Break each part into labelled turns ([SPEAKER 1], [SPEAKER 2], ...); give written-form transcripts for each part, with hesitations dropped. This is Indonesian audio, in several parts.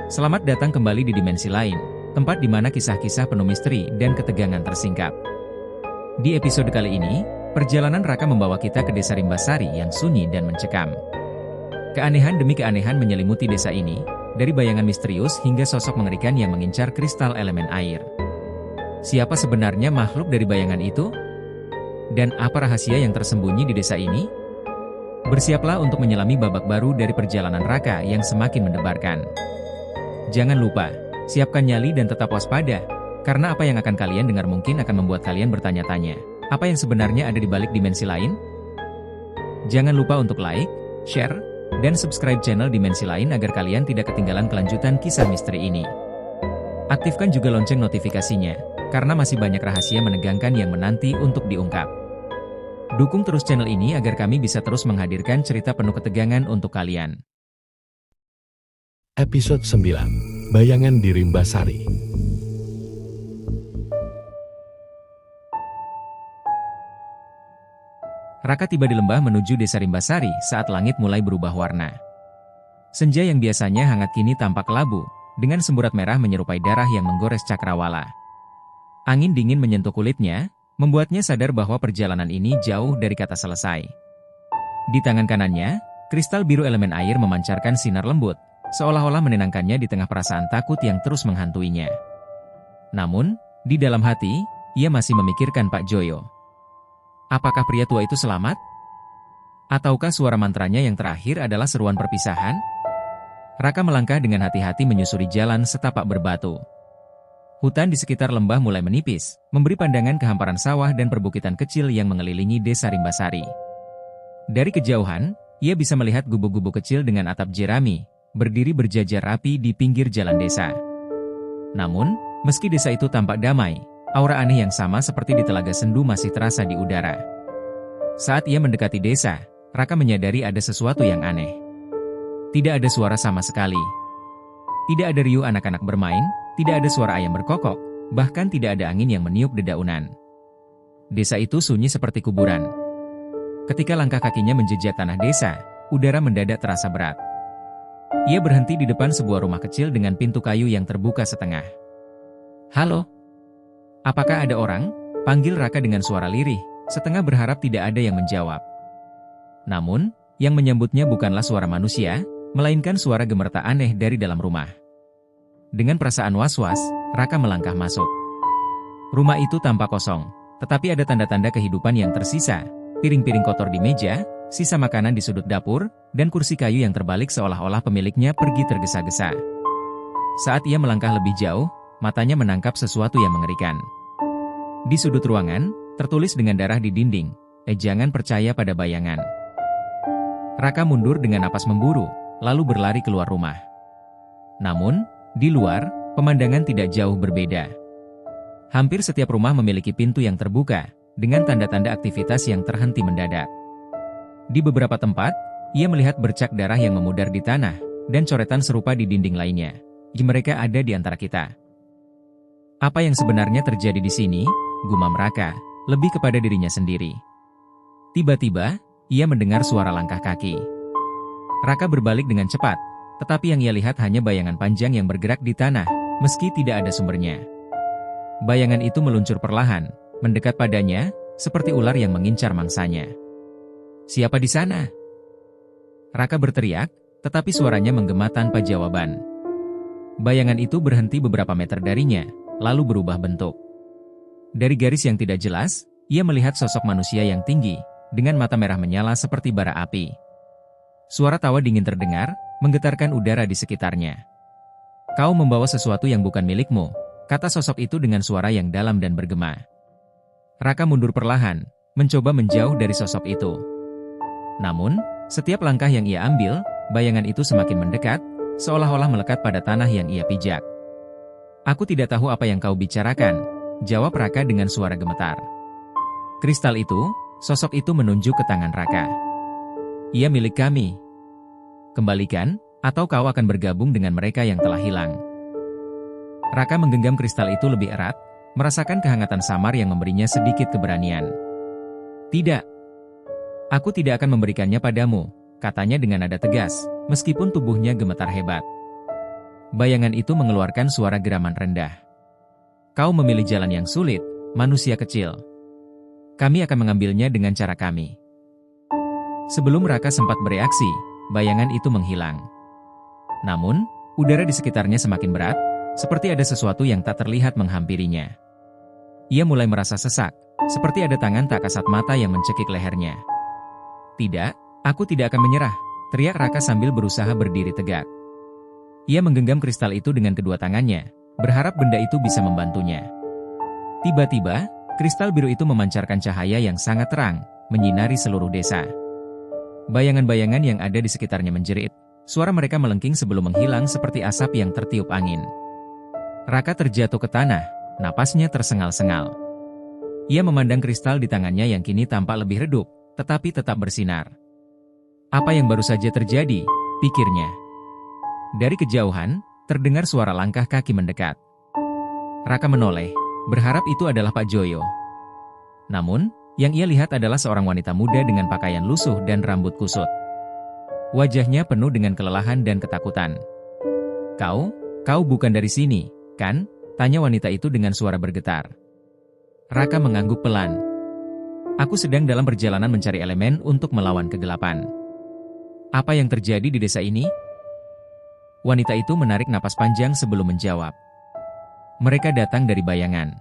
[SPEAKER 1] Selamat datang kembali di dimensi lain, tempat di mana kisah-kisah penuh misteri dan ketegangan tersingkap. Di episode kali ini, perjalanan Raka membawa kita ke desa Rimbasari yang sunyi dan mencekam. Keanehan demi keanehan menyelimuti desa ini, dari bayangan misterius hingga sosok mengerikan yang mengincar kristal elemen air. Siapa sebenarnya makhluk dari bayangan itu? Dan apa rahasia yang tersembunyi di desa ini? Bersiaplah untuk menyelami babak baru dari perjalanan Raka yang semakin mendebarkan. Jangan lupa, siapkan nyali dan tetap waspada, karena apa yang akan kalian dengar mungkin akan membuat kalian bertanya-tanya, apa yang sebenarnya ada di balik dimensi lain? Jangan lupa untuk like, share, dan subscribe channel Dimensi Lain agar kalian tidak ketinggalan kelanjutan kisah misteri ini. Aktifkan juga lonceng notifikasinya, karena masih banyak rahasia menegangkan yang menanti untuk diungkap. Dukung terus channel ini agar kami bisa terus menghadirkan cerita penuh ketegangan untuk kalian.
[SPEAKER 2] Episode 9, Bayangan di Rimbasari.
[SPEAKER 1] Raka tiba di lembah menuju desa Rimbasari saat langit mulai berubah warna. Senja yang biasanya hangat kini tampak kelabu, dengan semburat merah menyerupai darah yang menggores cakrawala. Angin dingin menyentuh kulitnya, membuatnya sadar bahwa perjalanan ini jauh dari kata selesai. Di tangan kanannya, kristal biru elemen air memancarkan sinar lembut, seolah-olah menenangkannya di tengah perasaan takut yang terus menghantuinya. Namun, di dalam hati, ia masih memikirkan Pak Joyo. Apakah pria tua itu selamat? Ataukah suara mantranya yang terakhir adalah seruan perpisahan? Raka melangkah dengan hati-hati menyusuri jalan setapak berbatu. Hutan di sekitar lembah mulai menipis, memberi pandangan ke hamparan sawah dan perbukitan kecil yang mengelilingi desa Rimbasari. Dari kejauhan, ia bisa melihat gubuk-gubuk kecil dengan atap jerami, berdiri berjajar rapi di pinggir jalan desa. Namun, meski desa itu tampak damai, aura aneh yang sama seperti di Telaga Sendu masih terasa di udara. Saat ia mendekati desa, Raka menyadari ada sesuatu yang aneh. Tidak ada suara sama sekali. Tidak ada riuh anak-anak bermain, tidak ada suara ayam berkokok, bahkan tidak ada angin yang meniup dedaunan. Desa itu sunyi seperti kuburan. Ketika langkah kakinya menjejak tanah desa, udara mendadak terasa berat. Ia berhenti di depan sebuah rumah kecil dengan pintu kayu yang terbuka setengah. "Halo? Apakah ada orang?" panggil Raka dengan suara lirih, setengah berharap tidak ada yang menjawab. Namun, yang menyambutnya bukanlah suara manusia, melainkan suara gemerta aneh dari dalam rumah. Dengan perasaan was-was, Raka melangkah masuk. Rumah itu tampak kosong, tetapi ada tanda-tanda kehidupan yang tersisa, piring-piring kotor di meja, sisa makanan di sudut dapur, dan kursi kayu yang terbalik seolah-olah pemiliknya pergi tergesa-gesa. Saat ia melangkah lebih jauh, matanya menangkap sesuatu yang mengerikan. Di sudut ruangan, tertulis dengan darah di dinding, "Jangan percaya pada bayangan." Raka mundur dengan napas memburu, lalu berlari keluar rumah. Namun, di luar, pemandangan tidak jauh berbeda. Hampir setiap rumah memiliki pintu yang terbuka, dengan tanda-tanda aktivitas yang terhenti mendadak. Di beberapa tempat, ia melihat bercak darah yang memudar di tanah, dan coretan serupa di dinding lainnya. Mereka ada di antara kita. Apa yang sebenarnya terjadi di sini? Gumam Raka, lebih kepada dirinya sendiri. Tiba-tiba, ia mendengar suara langkah kaki. Raka berbalik dengan cepat, tetapi yang ia lihat hanya bayangan panjang yang bergerak di tanah, meski tidak ada sumbernya. Bayangan itu meluncur perlahan, mendekat padanya, seperti ular yang mengincar mangsanya. "Siapa di sana?" Raka berteriak, tetapi suaranya menggema tanpa jawaban. Bayangan itu berhenti beberapa meter darinya, lalu berubah bentuk. Dari garis yang tidak jelas, ia melihat sosok manusia yang tinggi, dengan mata merah menyala seperti bara api. Suara tawa dingin terdengar, menggetarkan udara di sekitarnya. "Kau membawa sesuatu yang bukan milikmu," kata sosok itu dengan suara yang dalam dan bergema. Raka mundur perlahan, mencoba menjauh dari sosok itu. Namun, setiap langkah yang ia ambil, bayangan itu semakin mendekat, seolah-olah melekat pada tanah yang ia pijak. "Aku tidak tahu apa yang kau bicarakan," jawab Raka dengan suara gemetar. "Kristal itu," sosok itu menunjuk ke tangan Raka. "Ia milik kami. Kembalikan, atau kau akan bergabung dengan mereka yang telah hilang." Raka menggenggam kristal itu lebih erat, merasakan kehangatan samar yang memberinya sedikit keberanian. "Tidak. Aku tidak akan memberikannya padamu," katanya dengan nada tegas, meskipun tubuhnya gemetar hebat. Bayangan itu mengeluarkan suara geraman rendah. Kau memilih jalan yang sulit, manusia kecil. Kami akan mengambilnya dengan cara kami. Sebelum Raka sempat bereaksi, bayangan itu menghilang. Namun, udara di sekitarnya semakin berat, seperti ada sesuatu yang tak terlihat menghampirinya. Ia mulai merasa sesak, seperti ada tangan tak kasat mata yang mencekik lehernya. Tidak, aku tidak akan menyerah, teriak Raka sambil berusaha berdiri tegak. Ia menggenggam kristal itu dengan kedua tangannya, berharap benda itu bisa membantunya. Tiba-tiba, kristal biru itu memancarkan cahaya yang sangat terang, menyinari seluruh desa. Bayangan-bayangan yang ada di sekitarnya menjerit, suara mereka melengking sebelum menghilang seperti asap yang tertiup angin. Raka terjatuh ke tanah, napasnya tersengal-sengal. Ia memandang kristal di tangannya yang kini tampak lebih redup, tetapi tetap bersinar. Apa yang baru saja terjadi, pikirnya. Dari kejauhan, terdengar suara langkah kaki mendekat. Raka menoleh, berharap itu adalah Pak Joyo. Namun, yang ia lihat adalah seorang wanita muda dengan pakaian lusuh dan rambut kusut. Wajahnya penuh dengan kelelahan dan ketakutan. Kau bukan dari sini, kan? Tanya wanita itu dengan suara bergetar. Raka mengangguk pelan. Aku sedang dalam perjalanan mencari elemen untuk melawan kegelapan. Apa yang terjadi di desa ini? Wanita itu menarik napas panjang sebelum menjawab. Mereka datang dari bayangan.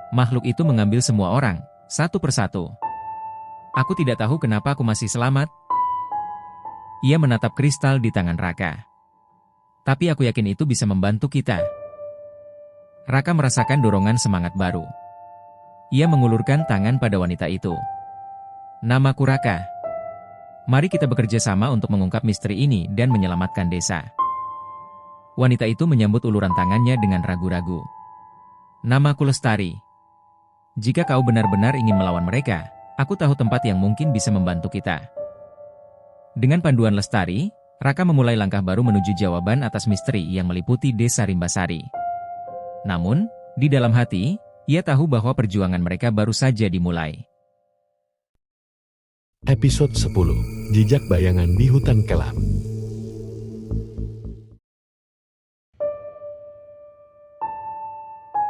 [SPEAKER 1] Makhluk itu mengambil semua orang, satu persatu. Aku tidak tahu kenapa aku masih selamat. Ia menatap kristal di tangan Raka. Tapi aku yakin itu bisa membantu kita. Raka merasakan dorongan semangat baru. Ia mengulurkan tangan pada wanita itu. Namaku Raka. Mari kita bekerja sama untuk mengungkap misteri ini dan menyelamatkan desa. Wanita itu menyambut uluran tangannya dengan ragu-ragu. Namaku Lestari. Jika kau benar-benar ingin melawan mereka, aku tahu tempat yang mungkin bisa membantu kita. Dengan panduan Lestari, Raka memulai langkah baru menuju jawaban atas misteri yang meliputi desa Rimbasari. Namun, di dalam hati, ia tahu bahwa perjuangan mereka baru saja dimulai.
[SPEAKER 2] Episode 10. Jejak bayangan di hutan kelam.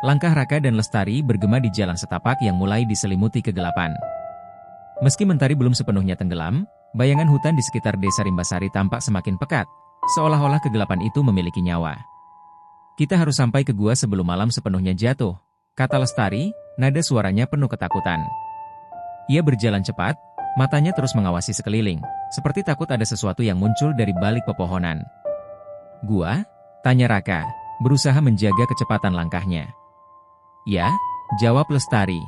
[SPEAKER 1] Langkah Raka dan Lestari bergema di jalan setapak yang mulai diselimuti kegelapan. Meski mentari belum sepenuhnya tenggelam, bayangan hutan di sekitar desa Rimbasari tampak semakin pekat, seolah-olah kegelapan itu memiliki nyawa. Kita harus sampai ke gua sebelum malam sepenuhnya jatuh, kata Lestari, nada suaranya penuh ketakutan. Ia berjalan cepat, matanya terus mengawasi sekeliling, seperti takut ada sesuatu yang muncul dari balik pepohonan. Gua? Tanya Raka, berusaha menjaga kecepatan langkahnya. Ya, jawab Lestari.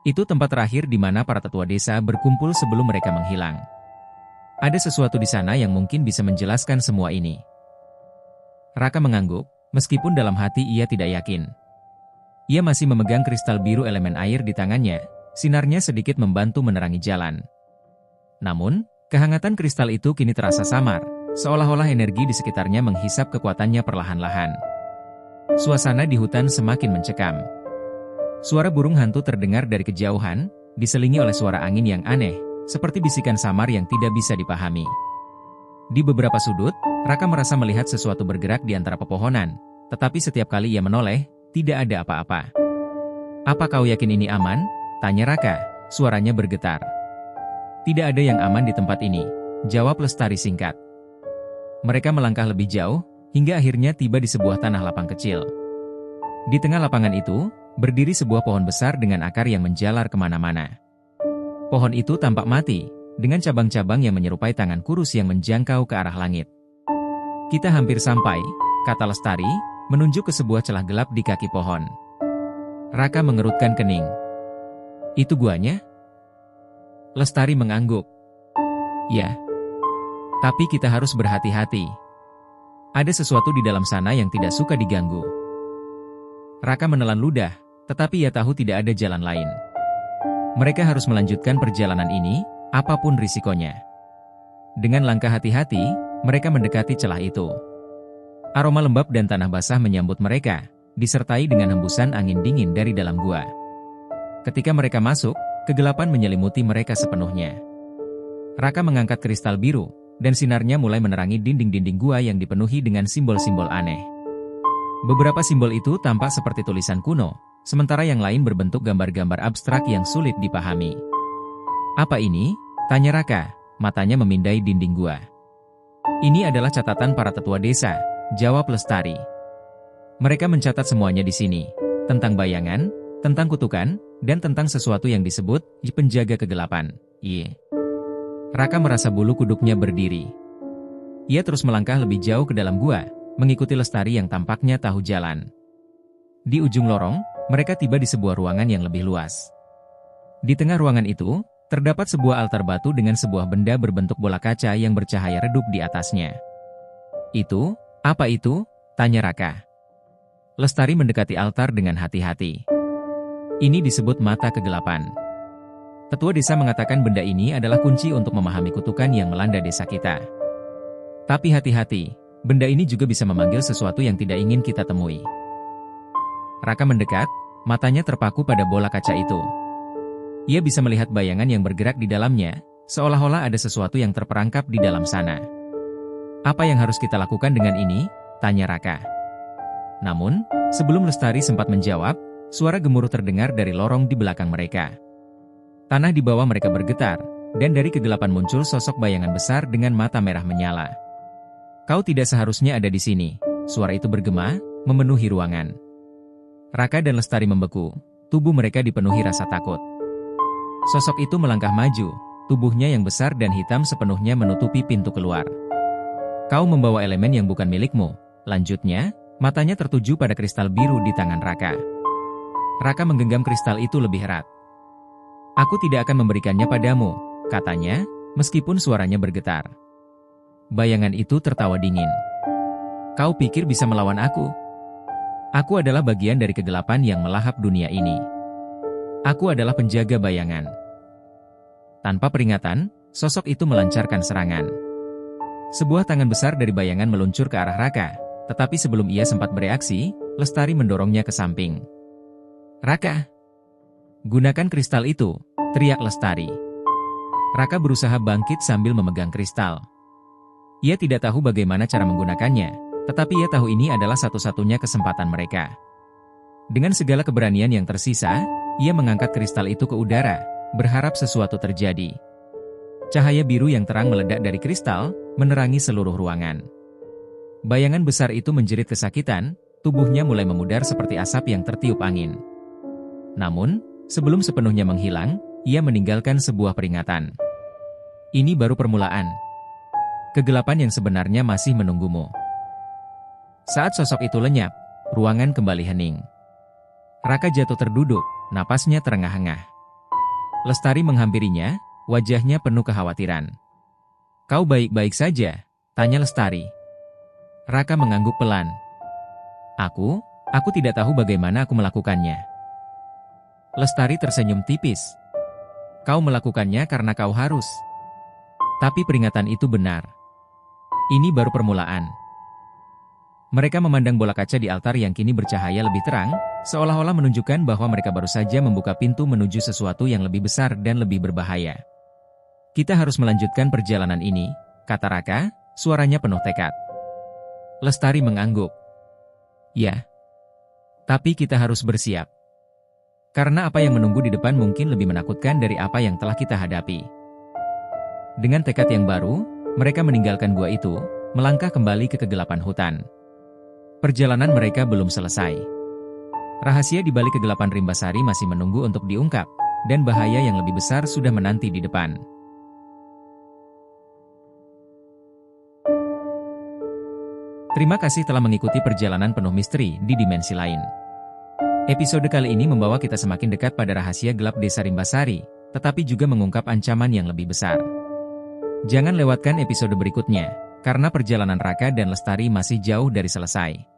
[SPEAKER 1] Itu tempat terakhir di mana para tetua desa berkumpul sebelum mereka menghilang. Ada sesuatu di sana yang mungkin bisa menjelaskan semua ini. Raka mengangguk, meskipun dalam hati ia tidak yakin. Ia masih memegang kristal biru elemen air di tangannya, sinarnya sedikit membantu menerangi jalan. Namun, kehangatan kristal itu kini terasa samar, seolah-olah energi di sekitarnya menghisap kekuatannya perlahan-lahan. Suasana di hutan semakin mencekam. Suara burung hantu terdengar dari kejauhan, diselingi oleh suara angin yang aneh, seperti bisikan samar yang tidak bisa dipahami. Di beberapa sudut, Raka merasa melihat sesuatu bergerak di antara pepohonan, tetapi setiap kali ia menoleh, tidak ada apa-apa. Apa kau yakin ini aman? Tanya Raka, suaranya bergetar. Tidak ada yang aman di tempat ini, jawab Lestari singkat. Mereka melangkah lebih jauh, hingga akhirnya tiba di sebuah tanah lapang kecil. Di tengah lapangan itu, berdiri sebuah pohon besar dengan akar yang menjalar kemana-mana. Pohon itu tampak mati, dengan cabang-cabang yang menyerupai tangan kurus yang menjangkau ke arah langit. Kita hampir sampai, kata Lestari, menunjuk ke sebuah celah gelap di kaki pohon. Raka mengerutkan kening. Itu guanya? Lestari mengangguk. Ya. Tapi kita harus berhati-hati. Ada sesuatu di dalam sana yang tidak suka diganggu. Raka menelan ludah, tetapi ia tahu tidak ada jalan lain. Mereka harus melanjutkan perjalanan ini, apapun risikonya. Dengan langkah hati-hati, mereka mendekati celah itu. Aroma lembab dan tanah basah menyambut mereka, disertai dengan hembusan angin dingin dari dalam gua. Ketika mereka masuk, kegelapan menyelimuti mereka sepenuhnya. Raka mengangkat kristal biru, dan sinarnya mulai menerangi dinding-dinding gua yang dipenuhi dengan simbol-simbol aneh. Beberapa simbol itu tampak seperti tulisan kuno, sementara yang lain berbentuk gambar-gambar abstrak yang sulit dipahami. "Apa ini?" tanya Raka, matanya memindai dinding gua. "Ini adalah catatan para tetua desa," jawab Lestari. "Mereka mencatat semuanya di sini, tentang bayangan, tentang kutukan, dan tentang sesuatu yang disebut penjaga kegelapan." Raka merasa bulu kuduknya berdiri. Ia terus melangkah lebih jauh ke dalam gua, mengikuti Lestari yang tampaknya tahu jalan. Di ujung lorong, mereka tiba di sebuah ruangan yang lebih luas. Di tengah ruangan itu, terdapat sebuah altar batu dengan sebuah benda berbentuk bola kaca yang bercahaya redup di atasnya. "Itu, apa itu?" tanya Raka. Lestari mendekati altar dengan hati-hati. "Ini disebut mata kegelapan. Tetua desa mengatakan benda ini adalah kunci untuk memahami kutukan yang melanda desa kita. Tapi hati-hati, benda ini juga bisa memanggil sesuatu yang tidak ingin kita temui." Raka mendekat, matanya terpaku pada bola kaca itu. Ia bisa melihat bayangan yang bergerak di dalamnya, seolah-olah ada sesuatu yang terperangkap di dalam sana. "Apa yang harus kita lakukan dengan ini?" tanya Raka. Namun, sebelum Lestari sempat menjawab, suara gemuruh terdengar dari lorong di belakang mereka. Tanah di bawah mereka bergetar, dan dari kegelapan muncul sosok bayangan besar dengan mata merah menyala. "Kau tidak seharusnya ada di sini," suara itu bergema, memenuhi ruangan. Raka dan Lestari membeku, tubuh mereka dipenuhi rasa takut. Sosok itu melangkah maju, tubuhnya yang besar dan hitam sepenuhnya menutupi pintu keluar. "Kau membawa elemen yang bukan milikmu," lanjutnya, matanya tertuju pada kristal biru di tangan Raka. Raka menggenggam kristal itu lebih erat. "Aku tidak akan memberikannya padamu," katanya, meskipun suaranya bergetar. Bayangan itu tertawa dingin. "Kau pikir bisa melawan aku? Aku adalah bagian dari kegelapan yang melahap dunia ini. Aku adalah penjaga bayangan." Tanpa peringatan, sosok itu melancarkan serangan. Sebuah tangan besar dari bayangan meluncur ke arah Raka, tetapi sebelum ia sempat bereaksi, Lestari mendorongnya ke samping. "Raka, gunakan kristal itu," teriak Lestari. Raka berusaha bangkit sambil memegang kristal. Ia tidak tahu bagaimana cara menggunakannya, tetapi ia tahu ini adalah satu-satunya kesempatan mereka. Dengan segala keberanian yang tersisa, ia mengangkat kristal itu ke udara, berharap sesuatu terjadi. Cahaya biru yang terang meledak dari kristal, menerangi seluruh ruangan. Bayangan besar itu menjerit kesakitan, tubuhnya mulai memudar seperti asap yang tertiup angin. Namun, sebelum sepenuhnya menghilang, ia meninggalkan sebuah peringatan. "Ini baru permulaan. Kegelapan yang sebenarnya masih menunggumu." Saat sosok itu lenyap, ruangan kembali hening. Raka jatuh terduduk, napasnya terengah-engah. Lestari menghampirinya, wajahnya penuh kekhawatiran. "Kau baik-baik saja?" tanya Lestari. Raka mengangguk pelan. Aku tidak tahu bagaimana aku melakukannya." Lestari tersenyum tipis. "Kau melakukannya karena kau harus. Tapi peringatan itu benar. Ini baru permulaan." Mereka memandang bola kaca di altar yang kini bercahaya lebih terang, seolah-olah menunjukkan bahwa mereka baru saja membuka pintu menuju sesuatu yang lebih besar dan lebih berbahaya. "Kita harus melanjutkan perjalanan ini," kata Raka, suaranya penuh tekad. Lestari mengangguk. "Ya. Tapi kita harus bersiap. Karena apa yang menunggu di depan mungkin lebih menakutkan dari apa yang telah kita hadapi." Dengan tekad yang baru, mereka meninggalkan gua itu, melangkah kembali ke kegelapan hutan. Perjalanan mereka belum selesai. Rahasia di balik kegelapan Rimbasari masih menunggu untuk diungkap, dan bahaya yang lebih besar sudah menanti di depan. Terima kasih telah mengikuti perjalanan penuh misteri di dimensi lain. Episode kali ini membawa kita semakin dekat pada rahasia gelap desa Rimbasari, tetapi juga mengungkap ancaman yang lebih besar. Jangan lewatkan episode berikutnya, karena perjalanan Raka dan Lestari masih jauh dari selesai.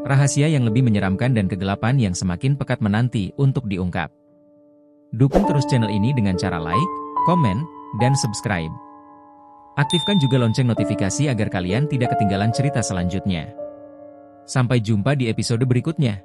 [SPEAKER 1] Rahasia yang lebih menyeramkan dan kegelapan yang semakin pekat menanti untuk diungkap. Dukung terus channel ini dengan cara like, komen, dan subscribe. Aktifkan juga lonceng notifikasi agar kalian tidak ketinggalan cerita selanjutnya. Sampai jumpa di episode berikutnya.